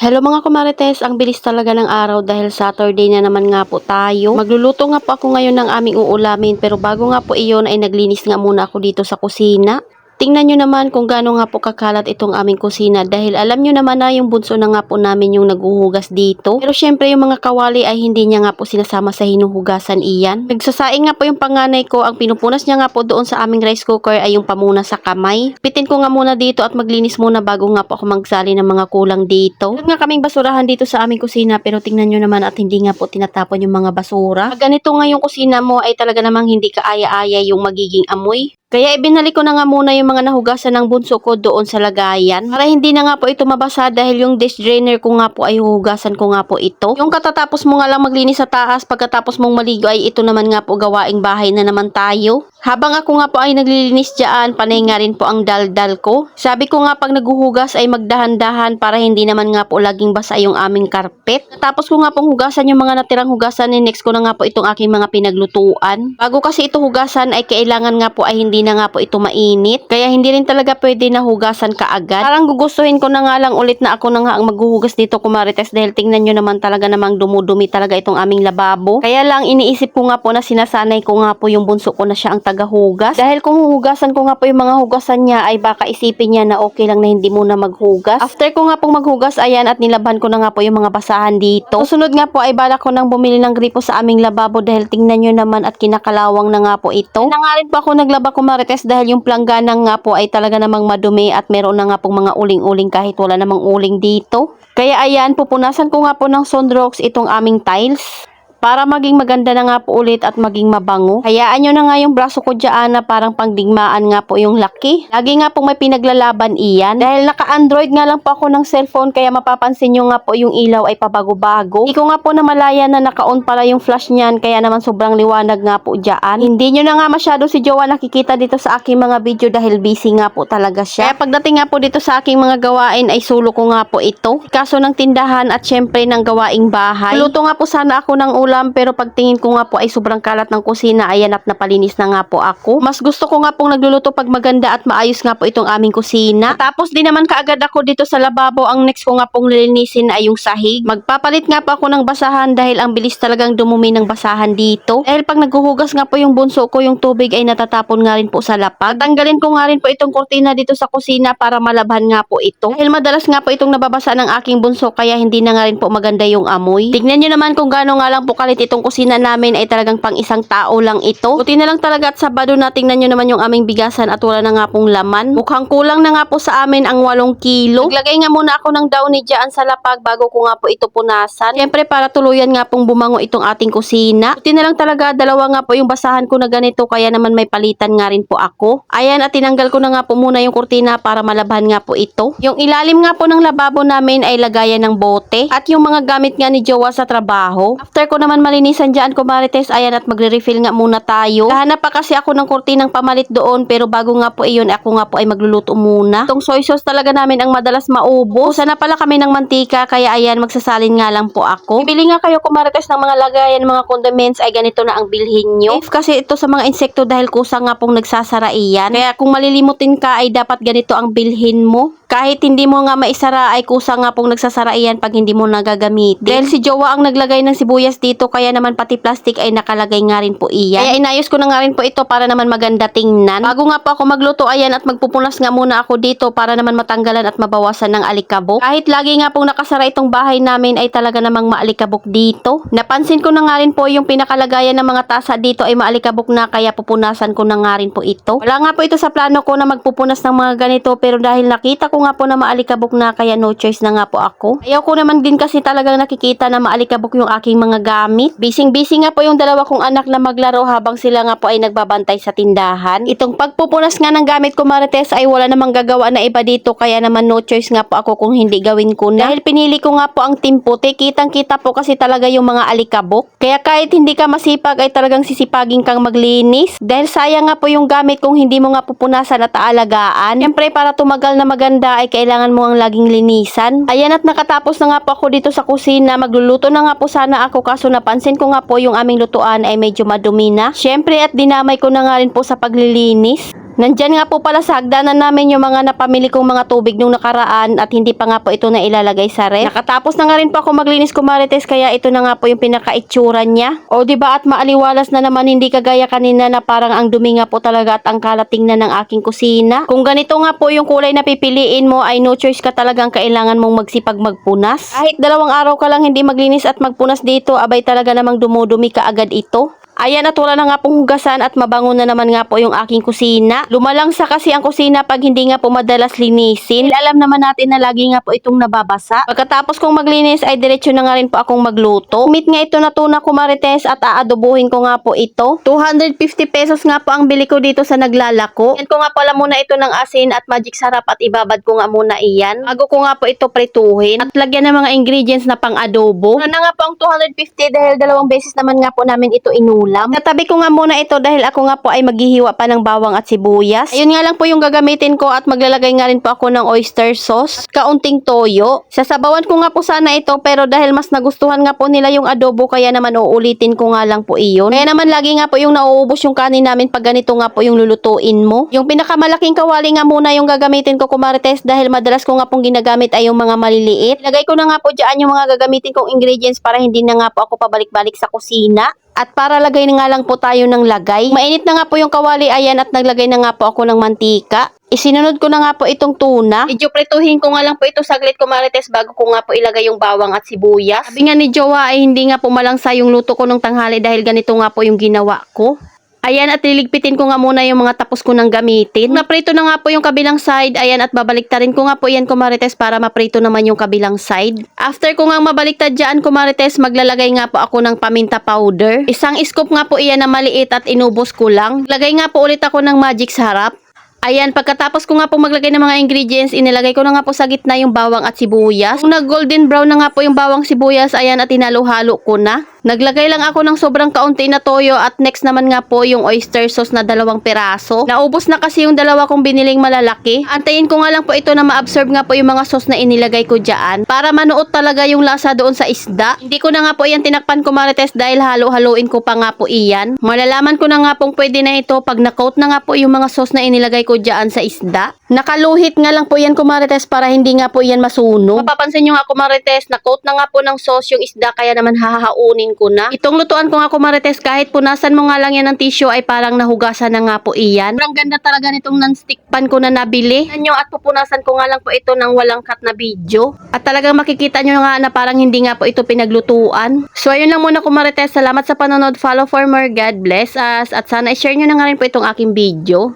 Hello mga kumarites, ang bilis talaga ng araw dahil Saturday na naman nga po tayo. Magluluto nga po ako ngayon ng aming uulamin pero bago nga po iyon ay naglinis nga muna ako dito sa kusina. Tingnan nyo naman kung gaano nga po kakalat itong aming kusina dahil alam nyo naman na yung bunso na nga po namin yung naguhugas dito. Pero syempre yung mga kawali ay hindi niya nga po sinasama sa hinuhugasan iyan. Nagsasaing nga po yung panganay ko, ang pinupunas niya nga po doon sa aming rice cooker ay yung pamuna sa kamay. Pitin ko nga muna dito at maglinis muna bago nga po ako magsali ng mga kulang dito. Meron nga kaming basurahan dito sa aming kusina pero tingnan nyo naman at hindi nga po tinatapon yung mga basura. Pag ganito nga yung kusina mo ay talaga namang hindi kaaya-aya yung magiging amoy. Kaya ibinalik ko na nga muna yung mga nahugasan ng bunso ko doon sa lagayan para hindi na nga po ito mabasa dahil yung dish drainer ko nga po ay huhugasan ko nga po ito. Yung katatapos mo nga lang maglinis sa taas, pagkatapos mong maligo ay ito naman nga po gawaing bahay na naman tayo. Habang ako nga po ay naglilinis dyan, panay nga rin po ang daldal ko. Sabi ko nga pag naghuhugas ay magdahan-dahan para hindi naman nga po laging basa yung aming karpet. Tapos ko nga pong hugasan yung mga natirang hugasan, next ko na nga po itong aking mga pinaglutuan. Bago kasi ito hugasan ay kailangan nga po ay hindi na nga po ito mainit. Kaya hindi rin talaga pwede na hugasan kaagad. Parang gugustuhin ko na nga lang ulit na ako na nga ang maghuhugas dito kumarites dahil tingnan nyo naman talaga namang dumudumi talaga itong aming lababo. Kaya lang iniisip ko nga po na sinasanay ko nga po yung bunso ko na siya ang tagahugas. Dahil kung huhugasan ko nga po yung mga hugasan niya ay baka isipin niya na okay lang na hindi muna maghugas. After ko nga pong maghugas ayan at nilabhan ko na nga po yung mga basahan dito. Susunod nga po ay balak ko nang bumili ng gripo sa aming lababo dahil tingnan nyo naman at kinakalawang na nga po ito. Na nga rin po ako naglaba kumarites dahil yung planggana nga po ay talaga namang madumi at meron na nga pong mga uling-uling kahit wala namang uling dito. Kaya ayan, pupunasan ko nga po ng Sunrox itong aming tiles para maging maganda na nga po ulit at maging mabango. Hayaan nyo na nga yung braso ko dyan na parang pangdigmaan nga po yung laki. Lagi nga po may pinaglalaban iyan. Dahil naka-Android nga lang po ako ng cellphone kaya mapapansin nyo nga po yung ilaw ay pabago-bago. Hindi ko nga po namalaya na naka-on pala yung flash niyan kaya naman sobrang liwanag nga po dyan. Hindi nyo na nga masyado si Jowa nakikita dito sa aking mga video dahil busy nga po talaga siya. Kaya pagdating nga po dito sa aking mga gawain ay sulo ko nga po ito. Kaso ng tindahan at syempre ng gawaing bahay. Luto nga po sana ako ng ulam pero pagtingin ko nga po ay sobrang kalat ng kusina ayan at napalinis na nga po ako. Mas gusto ko nga pong nagluluto pag maganda at maayos nga po itong aming kusina. Tapos di naman kaagad ako dito sa lababo. Ang next ko nga pong lilinisin ay yung sahig. Magpapalit nga po ako ng basahan dahil ang bilis talagang dumumi ng basahan dito. Dahil pag naghuhugas nga po yung bunso ko yung tubig ay natatapon nga rin po sa lapag. Tanggalin ko nga rin po itong kurtina dito sa kusina para malabhan nga po ito. Dahil madalas nga po itong nababasa ng aking bunso kaya hindi na nga rin po maganda yung amoy. Tignan nyo naman kung gaano nga lang po kalit itong kusina namin ay talagang pang isang tao lang ito. Buti na lang talaga at Sabado na tingnan nyo naman yung aming bigasan at wala na nga pong laman. Mukhang kulang na nga po sa amin ang 8 kilo. Naglagay nga muna ako ng downy dyan sa lapag bago ko nga po ito punasan. Siyempre para tuluyan nga pong bumango itong ating kusina. Buti na lang talaga dalawa nga po yung basahan ko na ganito kaya naman may palitan nga rin po ako. Ayan at tinanggal ko na nga po muna yung kurtina para malabhan nga po ito. Yung ilalim nga po ng lababo namin ay lagayan ng bote at yung mga gamit nga ni Jowa sa trabaho. After ko naman malinisan dyan kumarites, ayan at magre-refill nga muna tayo. Kahanap pa kasi ako ng kurtinang pamalit doon pero bago nga po iyon ako nga po ay magluluto muna. Itong soy sauce talaga namin ang madalas maubos. Sana pala kami ng mantika kaya ayan magsasalin nga lang po ako. Bibili nga kayo kumarites ng mga lagayan, mga condiments ay ganito na ang bilhin nyo. If kasi ito sa mga insekto dahil kusang nga pong nagsasara iyan. Kaya kung malilimutin ka ay dapat ganito ang bilhin mo. Kahit hindi mo nga maisara ay kusa nga pong nagsasara iyan pag hindi mo nagagamitin. Dahil si Jowa ang naglagay ng sibuyas dito kaya naman pati plastic ay nakalagay nga rin po iyan. Kaya inayos ko na nga rin po ito para naman maganda tingnan. Bago nga po ako magluto ayan at magpupunas nga muna ako dito para naman matanggalan at mabawasan ng alikabok. Kahit lagi nga pong nakasara itong bahay namin ay talaga namang maalikabok dito. Napansin ko na nga rin po yung pinakalagayan ng mga tasa dito ay maalikabok na kaya pupunasan ko na nga rin po ito. Wala nga po ito sa plano ko na magpupunas ng mga ganito pero dahil nakita ko nga po na maalikabok na kaya no choice na nga po ako. Ayaw ko naman din kasi talagang nakikita na maalikabok yung aking mga gamit. Busy nga po yung dalawa kong anak na maglaro habang sila nga po ay nagbabantay sa tindahan. Itong pagpupunas nga ng gamit ko marites ay wala namang gagawa na iba dito kaya naman no choice nga po ako kung hindi gawin ko na. Dahil pinili ko nga po ang Team Puti, kitang-kita po kasi talaga yung mga alikabok. Kaya kahit hindi ka masipag ay talagang sisipagin kang maglinis. Dahil sayang nga po yung gamit kung hindi mo nga pupunasan at aalagaan. Siyempre para tumagal na maganda ay kailangan mo ang laging linisan. Ayan at nakatapos na nga po ako dito sa kusina. Magluluto na nga po sana ako kaso napansin ko nga po yung aming lutuan ay medyo madumi na. Siyempre at dinamay ko na nga rin po sa paglilinis. Nandyan nga po pala sa hagdanan namin yung mga napamili kong mga tubig nung nakaraan at hindi pa nga po ito na ilalagay sa ref. Nakatapos na nga rin po ako maglinis kumarites kaya ito na nga po yung pinakaitsura niya. O diba at maaliwalas na naman hindi kagaya kanina na parang ang dumi nga po talaga at ang kalating na ng aking kusina. Kung ganito nga po yung kulay na pipiliin mo ay no choice ka talagang kailangan mong magsipag magpunas. Kahit 2 araw ka lang hindi maglinis at magpunas dito abay talaga namang dumudumi ka agad ito. Ayan at wala na nga pong hugasan at mabango na naman nga po yung aking kusina. Lumalangsa kasi ang kusina pag hindi nga po madalas linisin. Alam naman natin na lagi nga po itong nababasa. Pagkatapos kong maglinis ay diretso na nga rin po akong magluto. Meat nga ito na tuna kumarites at aadobuhin ko nga po ito. 250 pesos nga po ang bili ko dito sa naglalako. Yan ko nga pala muna ito ng asin at magic sarap at ibabad ko nga muna iyan. Bago ko nga po ito prituhin at lagyan ng mga ingredients na pang adobo. Ano na nga po ang 250 dahil 2 beses naman nga po namin ito inulam. Tatabi ko nga muna ito dahil ako nga po ay maghihiwa pa ng bawang at sibuyas. Ayun nga lang po yung gagamitin ko at maglalagay nga rin po ako ng oyster sauce at kaunting toyo. Sasabawan ko nga po sana ito pero dahil mas nagustuhan nga po nila yung adobo kaya naman uulitin ko nga lang po iyon. Kaya naman lagi nga po yung nauubos yung kanin namin pag ganito nga po yung lulutuin mo. Yung pinakamalaking kawali nga muna yung gagamitin ko kumarites dahil madalas ko nga pong ginagamit ay yung mga maliliit. Lagay ko na nga po dyan yung mga gagamitin kong ingredients para hindi na nga po ako pabalik-balik sa kusina. At para lagay na nga lang po tayo ng lagay. Mainit na nga po yung kawali ayan at naglagay na nga po ako ng mantika. Isinunod ko na nga po itong tuna. Medyo prituhin ko nga lang po ito saglit kumarites bago ko nga po ilagay yung bawang at sibuyas. Sabi nga ni Jowa ay hindi nga po malangsa yung luto ko nung tanghali dahil ganito nga po yung ginawa ko. Ayan at liligpitin ko nga muna yung mga tapos ko nang gamitin. Naprito na nga po yung kabilang side. Ayan at babaliktarin ko nga po yan kumarites para maprito naman yung kabilang side. After ko nga mabaliktad dyan kumarites, maglalagay nga po ako ng paminta powder. Isang scoop nga po iyan na maliit at inubos ko lang. Lagay nga po ulit ako ng magic sarap. Ayan, pagkatapos ko nga po maglagay ng mga ingredients, inilagay ko na nga po sa gitna yung bawang at sibuyas. Kung nag-golden brown na nga po yung bawang sibuyas, ayan at hinalo-halo ko na. Naglagay lang ako ng sobrang kaunti na toyo at next naman nga po yung oyster sauce na 2 piraso. Naubos na kasi yung 2 kong biniling malalaki. Antayin ko nga lang po ito na ma-absorb nga po yung mga sauce na inilagay ko dyan para manuot talaga yung lasa doon sa isda. Hindi ko na nga po iyan tinakpan kumarites dahil halo-haloin ko pa nga po iyan. Malalaman ko na nga pong pwede na ito pag na-coat na nga po yung mga sauce na inilagay ko dyan sa isda. Nakaluhit nga lang po yan kumarites para hindi nga po iyan masunog. Mapapansin nyo nga kumarites, na-coat na nga po ng sauce yung isda kaya naman hahaunin ko na. Itong lutuan ko nga kumarites kahit punasan mo nga lang yan ng tissue ay parang nahugasan na nga po iyan. Ang ganda talaga nitong non-stick pan ko na nabili. Nyo at pupunasan ko nga lang po ito ng walang cut na video. At talagang makikita nyo nga na parang hindi nga po ito pinaglutuan. So ayun lang muna kumarites. Salamat sa panonood. Follow for more. God bless us. At sana i-share nyo na nga rin po itong aking video.